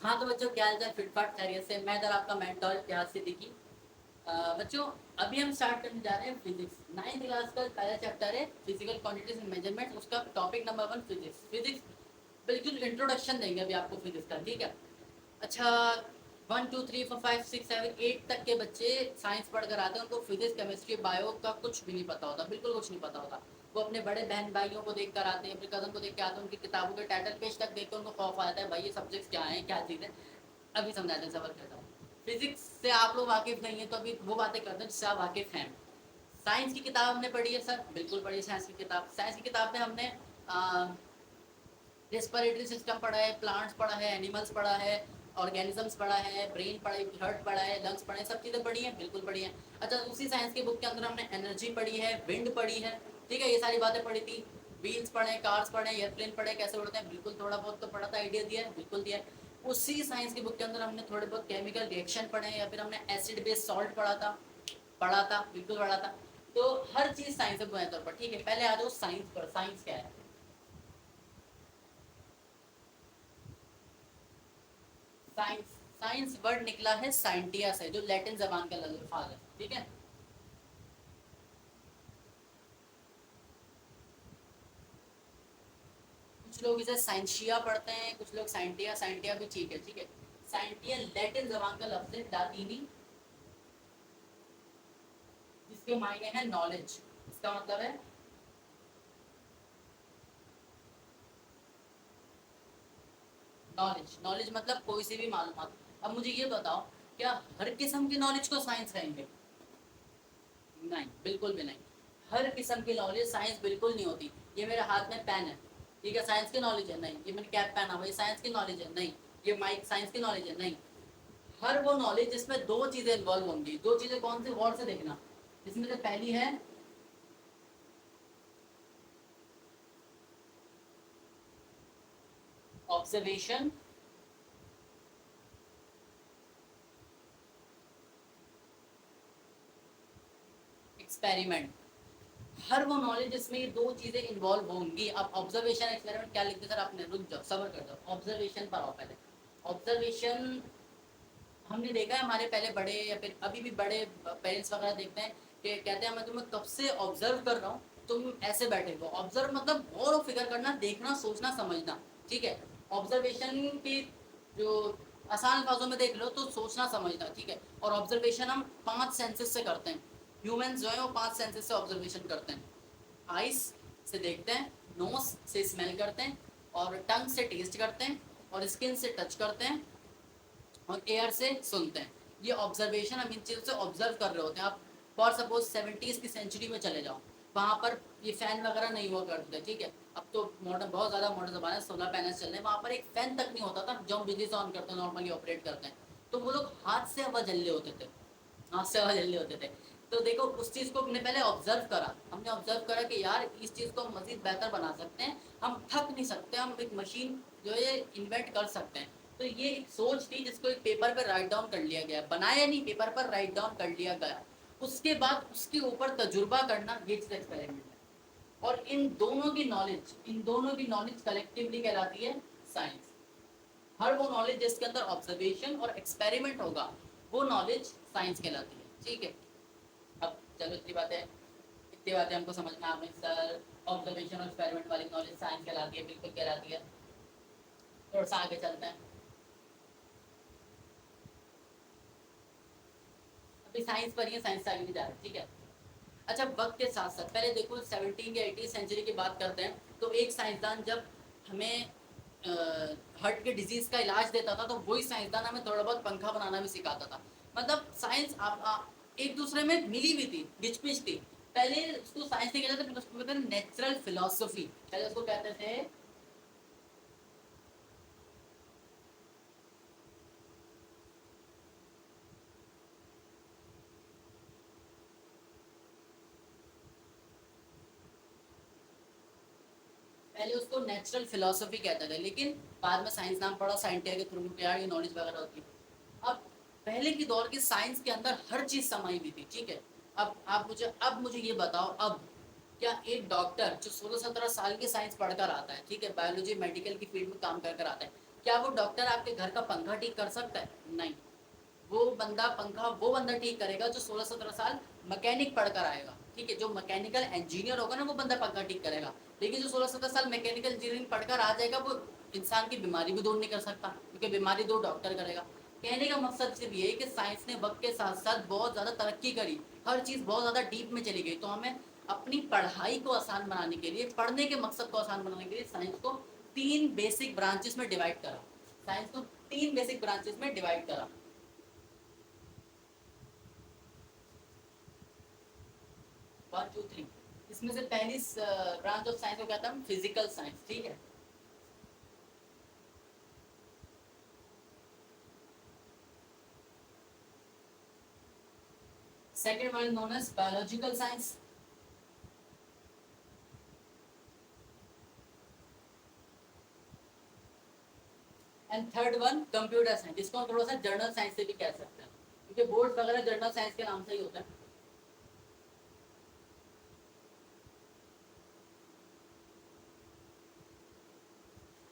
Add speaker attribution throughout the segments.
Speaker 1: हाँ तो बच्चों, क्या हाल चाल? फिटफाट खैरियत से? मैं इधर आपका मेंटोर इतिहास सिद्दीकी। बच्चों, अभी हम स्टार्ट करने जा रहे हैं फिजिक्स। 9th क्लास का पहला चैप्टर है फिजिकल क्वांटिटीज एंड मेजरमेंट। उसका टॉपिक नंबर 1 फिजिक्स। फिजिक्स बिल्कुल इंट्रोडक्शन देंगे अभी आपको फिजिक्स का, ठीक है? अच्छा, 1 2 3 4 5 6 7 8 तक के बच्चे साइंस पढ़कर आते हैं, उनको फिजिक्स केमिस्ट्री बायो का कुछ भी नहीं पता होता, बिल्कुल कुछ नहीं पता होता। वो अपने बड़े बहन भाइयों को देख कर आते हैं, अपने कज़न को देख के आते हैं, उनकी किताबों के टाइटल पेज तक देख कर उनको खौफ आता है, भाई ये सब्जेक्ट्स क्या है, क्या चीज़ है। अभी समझाते हैं, सबर करता हूँ। फिजिक्स से आप लोग वाकिफ नहीं है तो अभी वो बातें करते हैं जिससे आप वाकिफ हैं। साइंस की किताब हमने पढ़ी है सर, बिल्कुल पढ़ी है साइंस की किताब। साइंस की किताब में हमने रेस्पिरेटरी सिस्टम पढ़ा है, प्लांट्स पढ़ा है, एनिमल्स पढ़ा है, ऑर्गेनिजम्स पढ़ा है, ब्रेन पढ़ा है, हार्ट पढ़ा है, लंग्स पढ़े हैं, सब चीज़ें पढ़ी हैं, बिल्कुल पढ़ी हैं। अच्छा, उसी साइंस की बुक के अंदर हमने एनर्जी पढ़ी है, विंड पढ़ी है, ठीक है? ये सारी बातें पढ़ी थी। व्हील्स पढ़े, कार्स पढ़े, एयरप्लेन पढ़े, कैसे उड़ते हैं, बिल्कुल थोड़ा बहुत तो पढ़ा था, आइडिया दिया है, बिल्कुल दिया है। उसी साइंस की बुक के अंदर हमने थोड़े बहुत केमिकल रिएक्शन पढ़े हैं, या फिर हमने एसिड बेस्ड सॉल्ट पढ़ा था, बिल्कुल पढ़ा था। तो हर चीज़ साइंस से बुनियादी तौर पर, ठीक है? पहले आ जाओ साइंस पर। साइंस क्या है? साइंस साइंस वर्ड निकला है साइंटिया से, जो लैटिन जबान का अल्फाज है, ठीक है? कुछ लोग इसे साइंशिया पढ़ते हैं, कुछ लोग साइंटिया। साइंटिया भी ठीक है, ठीक है। साइंटिया लैटिन जबान का लफ्ज है, लातीनी, जिसके मायने हैं नॉलेज। इसका मतलब है नॉलेज। नॉलेज मतलब कोई सी भी मालूमात। अब मुझे ये बताओ, क्या हर किस्म की नॉलेज को साइंस कहेंगे? नहीं, बिल्कुल भी नहीं। हर किस्म की नॉलेज साइंस बिल्कुल नहीं होती। ये मेरे हाथ में पेन है, ठीक है, साइंस की नॉलेज है? नहीं। ये मैंने कैप पहना हुआ, ये साइंस की नॉलेज है? नहीं। ये माइक साइंस की नॉलेज है? नहीं। हर वो नॉलेज जिसमें दो चीजें इन्वॉल्व होंगी। दो चीजें कौन सी? गौर से देखना। इसमें से पहली है ऑब्जर्वेशन, एक्सपेरिमेंट। हर वो नॉलेज जिसमें ये दो चीजें इन्वॉल्व होंगी। अब ऑब्जर्वेशन एक्सपेरिमेंट क्या लिखते सर आपने? रुक जाओ, सबर कर जाओ, ऑब्जर्वेशन पर आओ पहले। ऑब्जर्वेशन हमने देखा है, हमारे पहले बड़े या फिर अभी भी बड़े पेरेंट्स वगैरह देखते हैं कि कहते हैं मैं तुम्हें कब से ऑब्जर्व कर रहा हूँ, तुम ऐसे बैठे हो। ऑब्जर्व मतलब गौर और फिक्र करना, देखना, सोचना, समझना, ठीक है? ऑब्जर्वेशन की जो आसान अल्फाजों में देख लो तो सोचना समझना, ठीक है? और ऑब्जर्वेशन हम 5 सेंसेस से करते हैं। ह्यूमंस जो है वो 5 सेंसेस से ऑब्जर्वेशन करते हैं। आइस से देखते हैं, नोज से स्मेल करते हैं, और टंग से टेस्ट करते हैं, और स्किन से टच करते हैं, और एयर से सुनते हैं। ये ऑब्जर्वेशन, हम इन चीज़ों से ऑब्जर्व कर रहे होते हैं। आप फॉर सपोज 70s की सेंचुरी में चले जाओ, वहाँ पर ये फ़ैन वगैरह नहीं हुआ करते थे, ठीक है? अब तो मॉडर्न, बहुत ज़्यादा मॉडर्न ज़माना है, सोलर पैनल्स चल रहे हैं। वहाँ पर एक फ़ैन तक नहीं होता था जो हम बिजली से ऑन करते हैं, नॉर्मली ऑपरेट करते हैं। तो वो लोग हाथ से हवा झल्ले होते थे, हाथ से हवा झल्ले होते थे। तो देखो, उस चीज़ को हमने पहले ऑब्जर्व करा। हमने ऑब्जर्व करा कि यार इस चीज़ को हम मज़ीद बेहतर बना सकते हैं, हम थक नहीं सकते, हम एक मशीन जो है इन्वेंट कर सकते हैं। तो ये एक सोच थी जिसको एक पेपर पर राइट डाउन कर लिया गया, बनाया नहीं, पेपर पर राइट डाउन कर लिया गया। उसके बाद उसके ऊपर तजुर्बा करना, ये चीज़ एक्सपेरिमेंट है। और इन दोनों की नॉलेज कलेक्टिवली कहलाती है साइंस। हर वो नॉलेज जिसके अंदर ऑब्जर्वेशन और एक्सपेरिमेंट होगा, वो नॉलेज साइंस कहलाती है, ठीक है? अब चलो, इतनी बातें हमको समझ में आ गई सर। ऑब्जर्वेशन और एक्सपेरिमेंट वाली नॉलेज साइंस कहलाती है, बिल्कुल कहलाती है। थोड़ा सा आगे चलते हैं। अभी साइंस पर ही है, साइंस से आगे नहीं जा रहा, ठीक है? अच्छा, वक्त के साथ साथ पहले देखो, 17 या 18 सेंचुरी की बात करते हैं, तो एक साइंसदान जब हमें हार्ट के डिजीज का इलाज देता था, तो वही साइंसदान हमें थोड़ा बहुत पंखा बनाना भी सिखाता था। मतलब साइंस एक दूसरे में मिली हुई थी, बिच बिच थी। पहले उसको साइंस नहीं कहते थे, उसको कहते थे नेचुरल फिलोसफी, पहले उसको कहते थे। पहले उसको नेचुरल फिलोसफी कहते थे, लेकिन बाद में साइंस नाम पड़ा, साइंटिया के थ्रू यार ये नॉलेज वगैरह होती है। अब पहले की दौर की साइंस के अंदर हर चीज समाई हुई थी, ठीक है? अब मुझे ये बताओ, अब क्या एक डॉक्टर जो 16-17 साल की साइंस पढ़कर आता है, ठीक है, बायोलॉजी मेडिकल की फील्ड में काम कर कर आता है, क्या वो डॉक्टर आपके घर का पंखा ठीक कर सकता है? नहीं। वो बंदा ठीक करेगा जो 16-17 साल मैकेनिक पढ़कर आएगा, ठीक है, जो मैकेनिकल इंजीनियर होगा ना वो बंदा पंखा ठीक करेगा। लेकिन जो 16-17 साल मैकेनिकल इंजीनियरिंग पढ़कर आ जाएगा वो इंसान की बीमारी भी दूर नहीं कर सकता, क्योंकि बीमारी दूर डॉक्टर करेगा। कहने का मकसद सिर्फ ये है कि साइंस ने वक्त के साथ साथ बहुत ज़्यादा तरक्की करी, हर चीज़ बहुत ज़्यादा डीप में चली गई, तो हमें अपनी पढ़ाई को आसान बनाने के लिए, पढ़ने के मकसद को आसान बनाने के लिए साइंस को 3 बेसिक ब्रांचेस में डिवाइड करा। साइंस को 3 बेसिक ब्रांचेस में डिवाइड करा। 1 2 3। इसमें से पहली ब्रांच ऑफ साइंस को कहता है फिजिकल साइंस, ठीक है। Second one known as biological science. And third one computer science, जिसको हम थोड़ा सा जर्नल साइंस से भी कह सकते हैं, क्योंकि बोर्ड वगैरह जर्नल साइंस के नाम से ही होता है।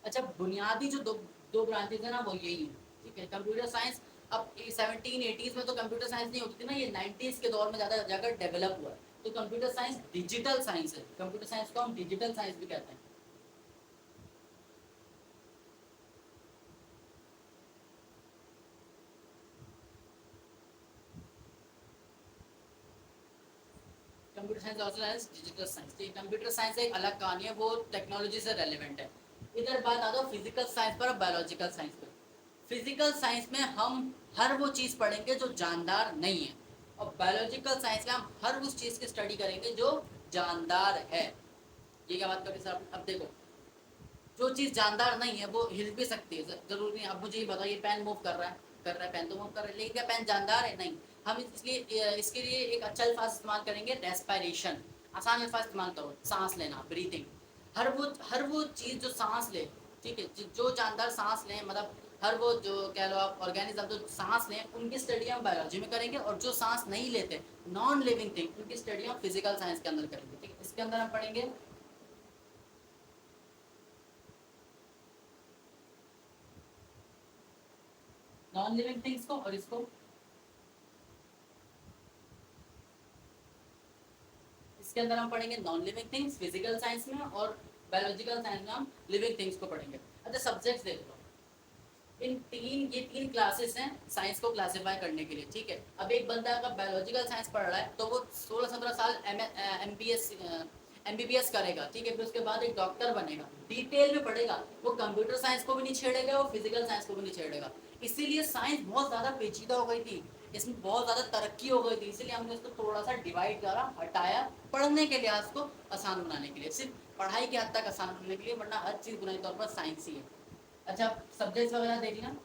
Speaker 1: अच्छा, बुनियादी जो दो ब्रांचेज है ना वो यही है, ठीक है। कंप्यूटर साइंस अब 1780s में तो कंप्यूटर साइंस नहीं होती थी ना, ये 90s के दौर में ज़्यादा जाकर डेवलप हुआ है। तो कंप्यूटर साइंस डिजिटल साइंस है, कंप्यूटर साइंस को हम डिजिटल साइंस भी कहते हैं। Computer science also as digital science. तो कंप्यूटर साइंस एक अलग कहानी है, वो टेक्नोलॉजी से रेलिवेंट है। इधर बात आ जाओ फिजिकल साइंस पर और बायोलॉजिकल साइंस पर। फिजिकल साइंस में हम हर वो चीज़ पढ़ेंगे जो जानदार नहीं है, और बायोलॉजिकल साइंस में हम हर उस चीज़ की स्टडी करेंगे जो जानदार है। ये क्या बात करें सर? अब देखो, जो चीज़ जानदार नहीं है वो हिल भी सकती है, जरूरी नहीं। अब मुझे ये बताओ, ये पेन मूव कर रहा है, पेन तो मूव कर रहा है, लेकिन क्या पेन जानदार है? नहीं। हम इसलिए इसके लिए एक अच्छा अल्फाज इस्तेमाल करेंगे, रेस्पायरेशन। आसान अल्फाज इस्तेमाल करो, सांस लेना, ब्रीथिंग। हर वो चीज़ जो सांस ले, ठीक है, जो जानदार सांस लें, मतलब हर वो जो कह लो आप ऑर्गेनिज्म जो सांस लें, उनकी स्टडी हम बायोलॉजी में करेंगे, और जो सांस नहीं लेते, नॉन लिविंग थिंग, उनकी स्टडी हम फिजिकल साइंस के अंदर करेंगे, ठीक है। इसके अंदर हम पढ़ेंगे नॉन लिविंग थिंग्स को, और इसको, इसके अंदर हम पढ़ेंगे non living things physical science में, और बायोलॉजिकल साइंस में हम लिविंग थिंग्स को पढ़ेंगे। अच्छा, सब्जेक्ट्स देख लो। ये 3 क्लासेस हैं साइंस को क्लासिफाई करने के लिए, ठीक है। अब एक बंदा अगर बायोलॉजिकल साइंस पढ़ रहा है तो वो 16-17 साल एमबीबीएस करेगा, ठीक है। फिर उसके बाद एक डॉक्टर बनेगा, डिटेल में पढ़ेगा। वो कंप्यूटर साइंस को भी नहीं छेड़ेगा, वो फिजिकल साइंस को भी नहीं छेड़ेगा। इसीलिए साइंस बहुत ज़्यादा पेचीदा हो गई थी, इसमें बहुत ज़्यादा तरक्की हो गई थी, इसीलिए हमने इसको थोड़ा सा डिवाइड करा, हटाया, पढ़ने के लिहाज को आसान बनाने के लिए, सिर्फ पढ़ाई के हद तक आसान करने के लिए, वरना हर चीज़ बुनियादी तौर पर साइंस ही है। अच्छा, सब्जेक्ट्स वगैरह देख लेना।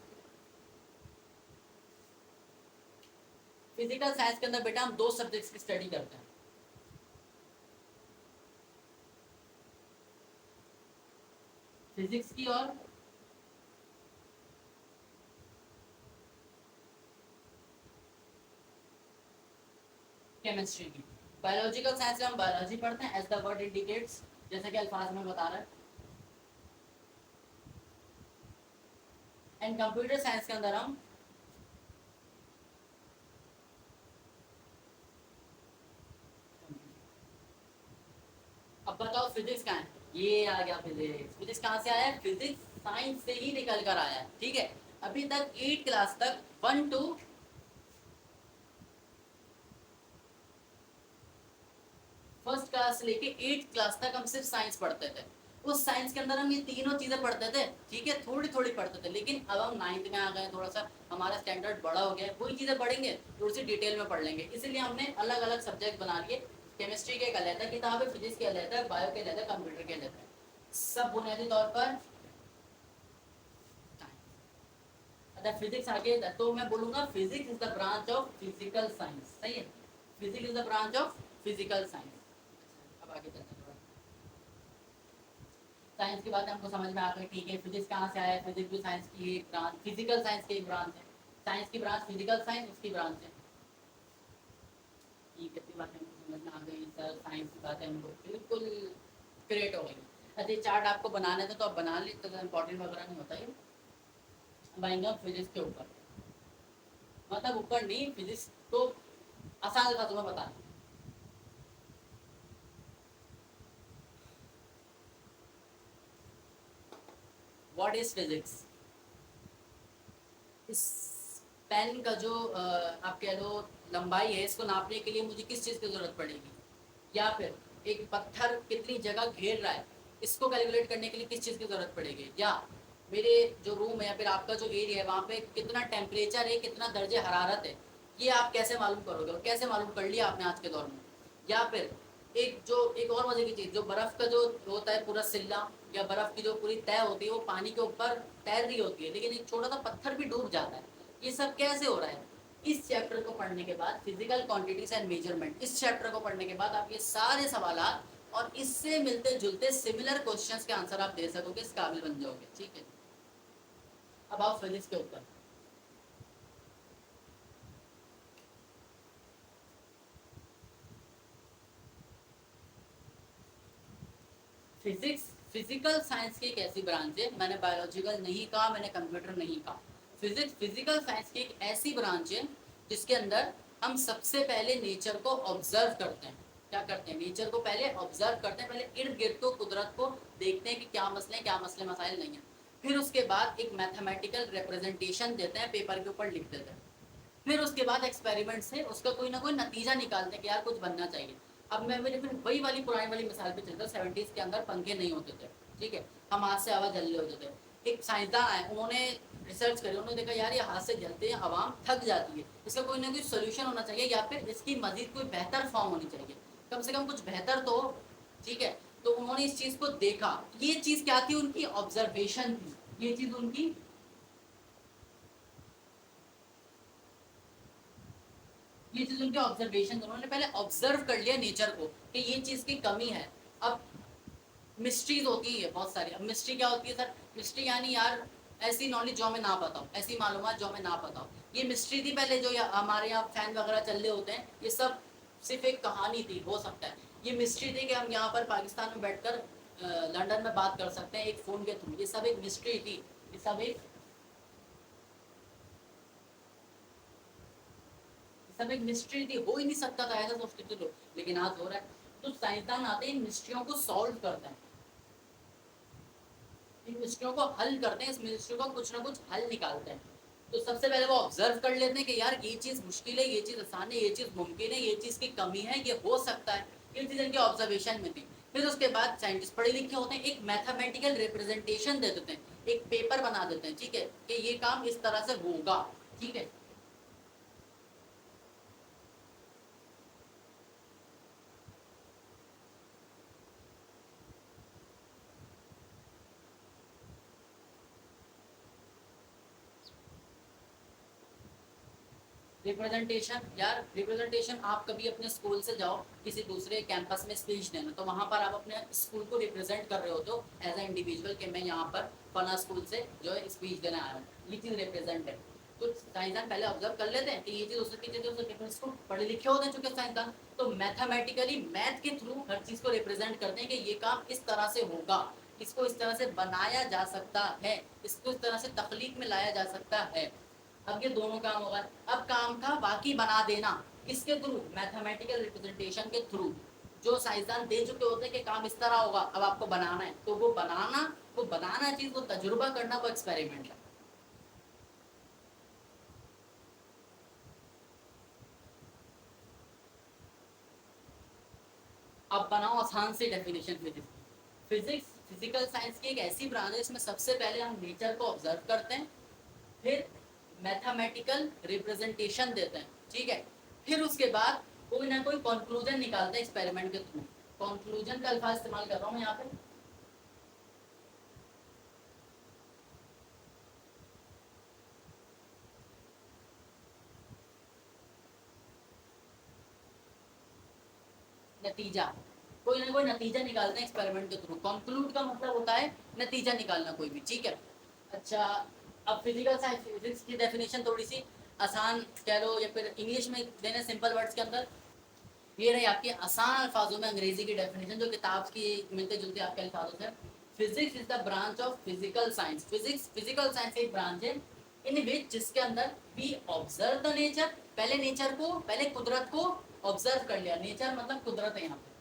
Speaker 1: फिजिकल साइंस के अंदर बेटा हम 2 सब्जेक्ट्स की स्टडी करते हैं, फिजिक्स की और केमिस्ट्री की। बायोलॉजिकल साइंस में हम बायोलॉजी पढ़ते हैं, एज द वर्ड इंडिकेट्स, जैसे कि अल्फाज में बता रहा है। एंड कंप्यूटर साइंस के अंदर हम अब बताओ फिजिक्स कहाँ है? ये आ गया फिजिक्स। फिजिक्स कहाँ से आया है? फिजिक्स साइंस से ही निकल कर आया है, ठीक है। अभी तक 8 क्लास तक, 1 टू फर्स्ट क्लास से लेके 8 क्लास तक हम सिर्फ साइंस पढ़ते थे। उस साइंस के अंदर हम ये तीनों चीजें पढ़ते थे, ठीक है, थोड़ी थोड़ी पढ़ते थे। लेकिन अब हम 9th में आ गए, थोड़ा सा हमारा स्टैंडर्ड बड़ा हो गया, वही चीजें पढ़ेंगे, थोड़ी सी डिटेल में पढ़ लेंगे। इसीलिए हमने अलग अलग सब्जेक्ट बना लिए। केमिस्ट्री के एक अलग है किताब है, फिजिक्स के अलग है, बायो के अलग है, कंप्यूटर के अलग है, सब बुनियादी तौर पर। अच्छा, फिजिक्स आगे तो मैं बोलूंगा physics is the branch of physical science, सही है। Physics is the branch of physical science. अब आगे चलते हैं थोड़ा। साइंस की बात हमको समझ में आ गई, ठीक है। फिजिक्स कहाँ से आया है? फिजिक्स भी साइंस की एक ब्रांच, फिजिकल साइंस की एक ब्रांच है। साइंस की ब्रांच फिजिकल साइंस, उसकी ब्रांच है, ठीक है। इतनी बातें हमको समझ में आ गई सर, साइंस की बातें हमको बिल्कुल क्रिएट हो गई। अच्छा, ये चार्ट आपको बनाने थे तो आप बना ली, तो इम्पोर्टेंट वगैरह नहीं होता ये। अब आएंगे हम फिजिक्स के ऊपर, मतलब ऊपर नहीं, फिजिक्स को आसान था तुम्हें बताना। What is physics? इस पेन का जो आप कह लो लंबाई है, इसको नापने के लिए मुझे किस चीज़ की ज़रूरत पड़ेगी? या फिर एक पत्थर कितनी जगह घेर रहा है, इसको कैलकुलेट करने के लिए किस चीज़ की ज़रूरत पड़ेगी? या मेरे जो रूम है या फिर आपका जो एरिया है वहाँ पे कितना टेम्परेचर है, कितना दर्जे हरारत है, ये आप कैसे मालूम करोगे? और कैसे मालूम कर लिया आपने आज के दौर में? या फिर एक और मजे की चीज़, जो बर्फ़ का जो होता है पूरा सिल्ला, या बर्फ़ की जो पूरी तय होती है वो पानी के ऊपर तैर रही होती है, लेकिन एक छोटा सा पत्थर भी डूब जाता है। ये सब कैसे हो रहा है? इस चैप्टर को पढ़ने के बाद, फिजिकल क्वांटिटीज एंड मेजरमेंट, इस चैप्टर को पढ़ने के बाद आप ये सारे सवालात और इससे मिलते जुलते सिमिलर क्वेश्चंस के आंसर आप दे सकोगे, इस काबिल बन जाओगे। ठीक है, अब आप फिजिक्स के ऊपर। फिजिक्स फिजिकल साइंस की एक ऐसी ब्रांच है, मैंने बायोलॉजिकल नहीं कहा, मैंने कंप्यूटर नहीं कहा। फिजिक्स फिजिकल साइंस की एक ऐसी ब्रांच है जिसके अंदर हम सबसे पहले नेचर को ऑब्जर्व करते हैं। क्या करते हैं? नेचर को पहले ऑब्जर्व करते हैं, पहले इर्द गिर्द को, कुदरत को देखते हैं कि क्या मसले, क्या मसले मसाइल नहीं है। फिर उसके बाद एक मैथमेटिकल रिप्रेजेंटेशन देते हैं, पेपर के ऊपर लिख देते हैं। फिर उसके बाद एक्सपेरिमेंट से उसका कोई ना कोई नतीजा निकालते हैं कि यार कुछ बनना चाहिए। अब मैं मेरे फिर वही वाली पुरानी वाली मिसाल पे चलता हूँ। 70s के अंदर पंखे नहीं होते थे, ठीक है, हम हाथ से हवा जल्ले होते थे। एक साइंसदान आए, उन्होंने रिसर्च करी, उन्होंने देखा यार ये हाथ से जलते हैं, आवाम थक जाती है, इसका कोई ना कोई सोल्यूशन होना चाहिए, या फिर इसकी मजीद कोई बेहतर फॉर्म होनी चाहिए, कम से कम कुछ बेहतर तो हो। ठीक है, तो उन्होंने इस चीज़ को देखा। ये चीज़ क्या थी? उनकी ऑब्जर्वेशन थी। ये चीज़ उनकी, ये चीज उनके ऑब्जर्वेशन, उन्होंने पहले ऑब्जर्व कर लिया नेचर को कि ये चीज की कमी है। अब मिस्ट्रीज होती है बहुत सारी। अब मिस्ट्री क्या होती है सर? मिस्ट्री यानी यार ऐसी नॉलेज जो हमें ना पता हो, ऐसी मालूमात जो हमें ना पता हो। ये मिस्ट्री थी पहले, जो हमारे यहाँ फैन वगैरह चल रहे होते हैं, ये सब सिर्फ एक कहानी थी, हो सकता है ये मिस्ट्री थी कि हम यहाँ पर पाकिस्तान में बैठकर लंदन में बात कर सकते हैं एक फ़ोन के थ्रू। ये सब एक मिस्ट्री थी, ये सब एक सब एक मिस्ट्री थी, हो ही नहीं सकता था, ऐसा सोचते थे लोग, लेकिन आज हो रहा है। तो साइंसदान आते हैं, इन मिस्ट्रियों को सॉल्व करते हैं, इन मिस्ट्रियों को हल करते हैं, इस मिस्ट्री का कुछ ना कुछ हल निकालते हैं। तो सबसे पहले वो ऑब्जर्व कर लेते हैं कि यार ये चीज़ मुश्किल है, ये चीज़ आसान है, ये चीज़ मुमकिन है, ये चीज़ की कमी है, ये हो सकता है। ये चीज़ इनके ऑब्जर्वेशन में थी। फिर उसके बाद साइंटिस्ट पढ़े लिखे होते हैं, एक मैथमेटिकल रिप्रेजेंटेशन दे देते हैं, एक पेपर बना देते हैं, ठीक है, कि ये काम इस तरह से होगा। ठीक है, रिप्रेजेंटेशन, यार रिप्रेजेंटेशन, आप कभी अपने स्कूल से जाओ किसी दूसरे कैंपस में स्पीच देना, तो वहाँ पर आप अपने स्कूल को रिप्रेजेंट कर रहे हो, तो एज ए इंडिविजुअल कि मैं यहाँ पर फला स्कूल से जो है स्पीच देने आया हूँ, ये चीज़ रिप्रेजेंट है। तो साइंसदान पहले ऑब्जर्व कर लेते हैं कि ये चीज़ हो सकती है, चीज़ हो सकती है, इसको पढ़े लिखे होते हैं चूंकि साइंसदान, तो मैथमेटिकली मैथ के थ्रू हर चीज़ को रिप्रेजेंट करते हैं कि ये काम इस तरह से होगा, इसको इस तरह से बनाया जा सकता है, इसको इस तरह से तख्लीक में लाया जा सकता है। अब ये दोनों काम होगा। अब काम का बाकी बना देना किसके थ्रू? मैथमेटिकल रिप्रेजेंटेशन के थ्रू। जो साइंसदान दे चुके होते हैं कि काम इस तरह होगा, अब आपको बनाना है, तो वो बनाना चीज, वो तजुर्बा करना, वो एक्सपेरिमेंट है। अब बनाओ आसान सी definition physics. Physics physical science की एक ऐसी ब्रांच है जिसमें सबसे पहले हम नेचर को ऑब्जर्व करते हैं, फिर मैथमेटिकल रिप्रेजेंटेशन देते हैं, ठीक है, फिर उसके बाद कोई ना कोई कंक्लूजन निकालते हैं एक्सपेरिमेंट के थ्रू। कंक्लूजन का अल्फाज इस्तेमाल कर रहा हूँ यहाँ पे। नतीजा, कोई ना कोई नतीजा निकालते हैं एक्सपेरिमेंट के थ्रू। कंक्लूड का मतलब होता है नतीजा निकालना कोई भी, ठीक है। अच्छा, अब फिजिकल साइंस फिजिक्स की डेफिनेशन थोड़ी सी आसान कह लो या फिर इंग्लिश में देने सिंपल वर्ड्स के अंदर, ये रही आपकी आसान अल्फाजों में अंग्रेजी की डेफिनेशन जो किताब की मिलते जुलते आपके अल्फाजों से। Physics is the branch of physical science. Physics physical science की एक ब्रांच है इन विच जिसके अंदर वी ऑब्जर्व द नेचर, पहले कुदरत को ऑब्जर्व कर लिया, नेचर मतलब कुदरत है यहाँ पे,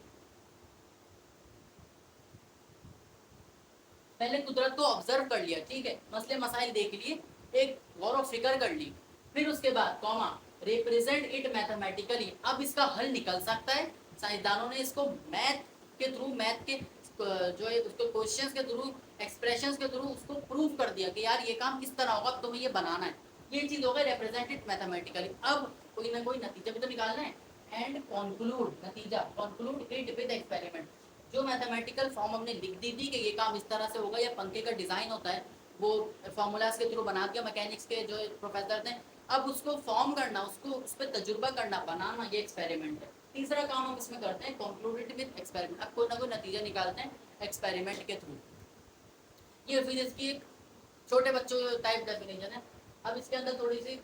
Speaker 1: पहले कुदरत को ऑब्जर्व कर लिया, ठीक है, मसले मसाइल देख लिए, एक गौर फिक्र कर ली, फिर उसके बाद कॉमा रिप्रेजेंट इट मैथमेटिकली, अब इसका हल निकल सकता है, साइंसदानों ने इसको मैथ के थ्रू, मैथ के जो है उसको क्वेश्चंस के थ्रू, एक्सप्रेशंस के थ्रू उसको प्रूव कर दिया कि यार ये काम किस तरह होगा, तुम्हें ये बनाना है, ये चीज होगा रिप्रेजेंटेड मैथमेटिकली। अब कोई ना कोई नतीजा भी तो निकालना है, एंड कंक्लूड, नतीजा कंक्लूड इट विद एक्सपेरिमेंट, जो मैथमेटिकल फॉर्म हमने लिख दी थी कि ये काम इस तरह से होगा, या पंखे का डिजाइन होता है वो फॉर्मूलाज के थ्रू बना दिया मैकेनिक्स के जो प्रोफेसर ने, अब उसको फॉर्म करना, उसको उस पर तजुर्बा करना, बनाना, ये एक्सपेरिमेंट है। तीसरा काम हम इसमें करते हैं कंक्लूडेड विद एक्सपेरिमेंट, अब कोई ना कोई नतीजा निकालते हैं एक्सपेरिमेंट के थ्रू। ये फिजिक्स की एक छोटे बच्चों टाइप डेफिनेशन है। अब इसके अंदर थोड़ी सी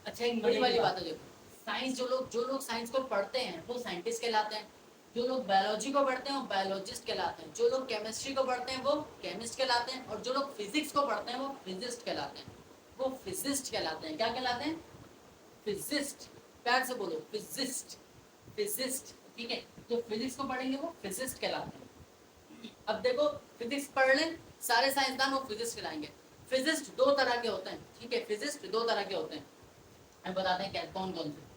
Speaker 1: अच्छा एक बड़ी वाली बात है, देखो साइंस, जो लोग साइंस को पढ़ते हैं वो साइंटिस्ट कहलाते हैं, जो लोग बायोलॉजी को पढ़ते हैं वो बायोलॉजिस्ट कहलाते हैं, जो लोग केमिस्ट्री को पढ़ते हैं वो केमिस्ट कहलाते हैं, और जो लोग फिजिक्स को पढ़ते हैं वो फिजिस्ट कहलाते हैं, वो फिजिस्ट कहलाते हैं। क्या कहलाते हैं? फिजिस्ट, प्यार से बोलो फिजिस्ट, फिजिस्ट, ठीक है, जो फिजिक्स को पढ़ेंगे वो फिजिस्ट कहलाते हैं। अब देखो फिजिक्स पढ़ लें सारे साइंसदान, वो फिजिस्ट कहलाएंगे। फिजिस्ट दो तरह के होते हैं, ठीक है, फिजिस्ट दो तरह के होते हैं, हम बताते हैं क्या कौन कौन से।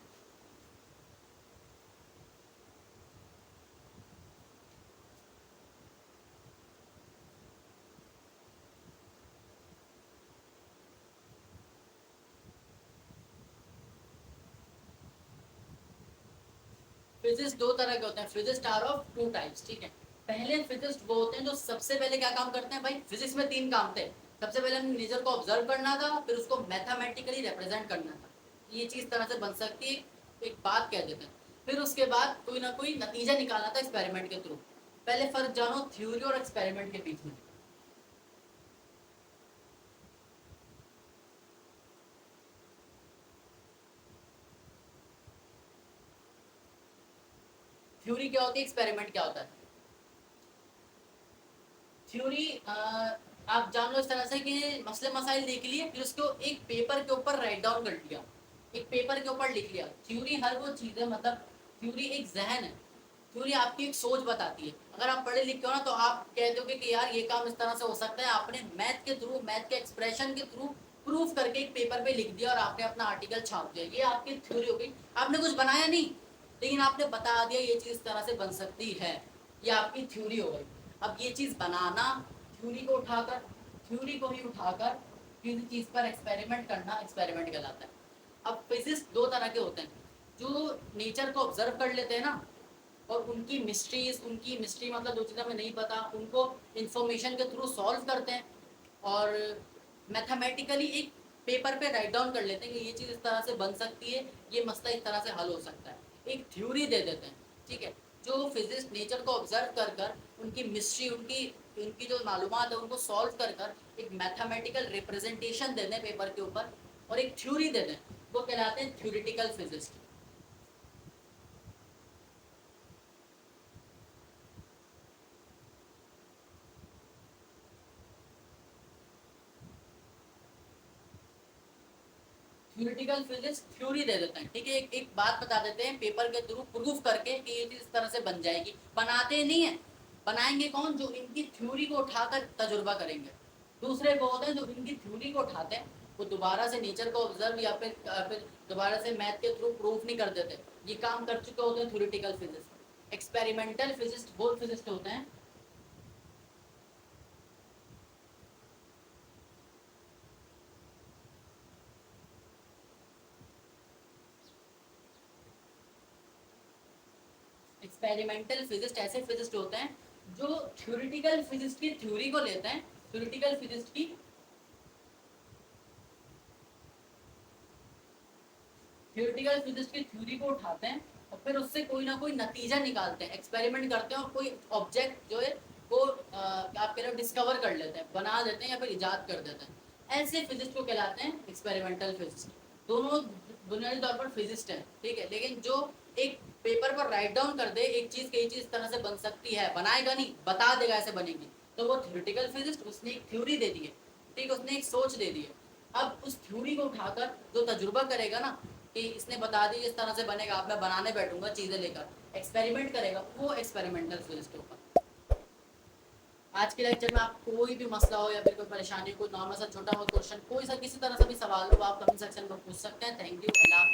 Speaker 1: फिजिस्ट दो तरह के होते हैं, physicist are of two types, ठीक है। पहले फिजिस्ट वो होते हैं जो सबसे पहले क्या काम करते हैं भाई, फिजिक्स में तीन काम थे, सबसे पहले हमें नेचर को ऑब्जर्व करना था, फिर उसको मैथमेटिकली रिप्रेजेंट करना था, ये चीज तरह से बन सकती है, एक बात कह देते हैं, फिर उसके बाद कोई ना कोई नतीजा निकालना था एक्सपेरिमेंट के थ्रू। पहले फर्क जानो थ्योरी और एक्सपेरिमेंट के बीच में। थ्योरी क्या होती है, एक्सपेरिमेंट क्या होता है? थ्योरी आप जान लो इस तरह से कि मसले मसाइल देख लिए, फिर उसको एक पेपर के ऊपर राइट डाउन कर लिया, एक पेपर के ऊपर लिख लिया। थ्योरी हर वो चीज़ है, मतलब थ्योरी एक जहन है, थ्योरी आपकी एक सोच बताती है। अगर आप पढ़े लिखे हो ना तो आप कहते हो कि यार ये काम इस तरह से हो सकता है, आपने मैथ के थ्रू, मैथ के एक्सप्रेशन के थ्रू प्रूफ करके एक पेपर पे लिख दिया और आपने अपना आर्टिकल छाप दिया, ये आपकी थ्योरी हो गई। आपने कुछ बनाया नहीं, लेकिन आपने बता दिया ये चीज़ इस तरह से बन सकती है, ये आपकी थ्योरी हो गई। अब ये चीज़ बनाना, थ्योरी को उठाकर, थ्योरी को ही उठाकर किसी चीज़ पर एक्सपेरिमेंट करना, एक्सपेरिमेंट कहलाता है। अब फिजिक्स दो तरह के होते हैं, जो नेचर को ऑब्जर्व कर लेते हैं ना, और उनकी मिस्ट्री मतलब जो चीज़ हमें नहीं पता उनको इंफॉर्मेशन के थ्रू सॉल्व करते हैं, और मैथमेटिकली एक पेपर पे राइट डाउन कर लेते हैं कि ये चीज़ इस तरह से बन सकती है, ये मसला इस तरह से हल हो सकता है, एक थ्योरी दे देते हैं, ठीक है। जो फिजिक्स नेचर को ऑब्जर्व कर कर उनकी मिस्ट्री, उनकी उनकी जो मालूमात है उनको सॉल्व कर कर एक मैथमेटिकल रिप्रेजेंटेशन दे दें पेपर के ऊपर, और एक थ्योरी दे दें, वो कहलाते हैं theoretical physics. Theoretical physics theory दे देते हैं, ठीक है, एक बात बता देते हैं पेपर के थ्रू प्रूफ करके कि ये चीज इस तरह से बन जाएगी, बनाते नहीं है, बनाएंगे कौन? जो इनकी थ्योरी को उठाकर तजुर्बा करेंगे। दूसरे वो होते हैं जो इनकी थ्योरी को उठाते हैं, वो दोबारा से नेचर को ऑब्जर्व या फिर दोबारा से मैथ के थ्रू प्रूफ नहीं कर देते, ये काम कर चुके होते हैं थ्योरेटिकल फिजिक्स। एक्सपेरिमेंटल फिजिक्स वो फिजिक्स होते हैं, एक्सपेरिमेंटल फिजिक्स ऐसे फिजिक्स होते हैं जो थ्योरेटिकल फिजिक्स की थ्योरी को लेते हैं, थ्योरेटिकल फिजिक्स की, थ्योरेटिकल फिजिक्स की थ्योरी को उठाते हैं और फिर उससे कोई ना कोई नतीजा निकालते हैं, एक्सपेरिमेंट करते हैं और कोई ऑब्जेक्ट जो है वो आप कह रहे हो डिस्कवर कर लेते हैं, बना देते हैं या फिर इजाद कर देते हैं, ऐसे फिजिक्स को कहलाते हैं एक्सपेरिमेंटल फिजिक्स। दोनों बुनियादी तौर पर फिजिक्स है, ठीक है, लेकिन जो एक पेपर पर राइट डाउन कर दे एक चीज की चीज इस तरह से बन सकती है, बनाएगा नहीं, बता देगा ऐसे बनेगी, तो वो थ्योरेटिकल फिजिक्स, उसने एक थ्योरी दे दी है, ठीक है, उसने एक सोच दे दी है। अब उस थ्योरी को उठाकर जो तजुर्बा करेगा ना कि इसने बता दी इस तरह से बनेगा, अब मैं बनाने बैठूंगा चीज़ें लेकर, एक्सपेरिमेंट करेगा, वो एक्सपेरिमेंटल स्किल्स के ऊपर। आज के लेक्चर में आप कोई भी मसला हो या फिर कोई परेशानी हो, कोई नॉर्मल सा छोटा बहुत क्वेश्चन, कोई सा किसी तरह से भी सवाल हो, आप कमेंट सेक्शन में पूछ सकते हैं। थैंक यू, अल्लाह हाफिज़।